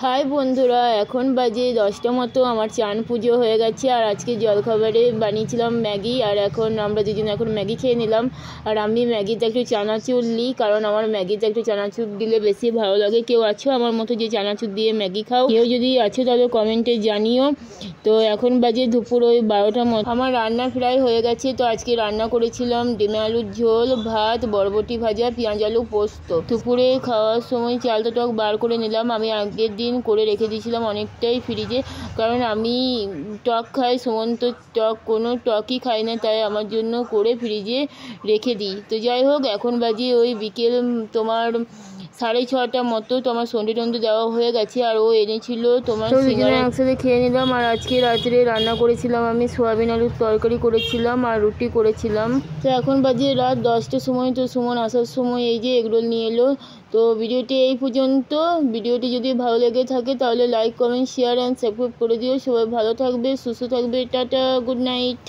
High বন্ধুরা, এখন বাজে 10টা মতো। আমার চান পুজো হয়ে গেছে আর আজকে জলখাবারে বানিয়েছিলাম ম্যাগি। আর এখন আমরা দুজন ম্যাগি খেয়ে নিলাম। আর আমি ম্যাগিতে একটু চানাচুর নিই, কারণ আমার ম্যাগিতে একটু চানাচুর দিলে বেশি ভালো লাগে। কেউ আছো আমার মতো যে চানাচুর দিয়ে ম্যাগি খাও? কেউ যদি আছো তাহলে কমেন্টে জানিও। তো এখন বাজে দুপুর ওই 12টার মতো। আমার রান্না প্রায় হয়ে গেছে। তো আজকে রান্না করেছিলাম ডিম আলুর ঝোল, ভাত, বরবটি ভাজা, পেঁয়াজ আলু পোস্ত। দুপুরে খাওয়ার সময় চালটা টক বার করে নিলাম। আমি আগের দিন করে রেখে দিয়েছিলাম অনেকটাই ফ্রিজে, কারণ আমি টক খাই, সুমন্ত কোনো টকই খাই না, তাই আমার জন্য করে ফ্রিজে রেখে দিই। তো যাই হোক, এখন বাজে ওই বিকেল তোমার 6:30 মতো। তোমার সন্ধে টন্ধে দেওয়া হয়ে গেছে। আর ও এনেছিল তোমার সিঙ্গারা, একসাথে খেয়ে নিলাম। আর আজকে রাত্রে রান্না করেছিলাম আমি সয়াবিন আলুর তরকারি করেছিলাম আর রুটি করেছিলাম। তো এখন বাজে রাত 10টার সময়। তো সুমন আসার সময় এই যে এগরোল নিয়ে এলো। তো ভিডিওটি এই পর্যন্ত। ভিডিওটি যদি ভালো লেগে থাকে তাহলে like, comment, share and subscribe করে দিও। সবাই ভালো থাকবে, সুস্থ থাকবে। Tata, good night.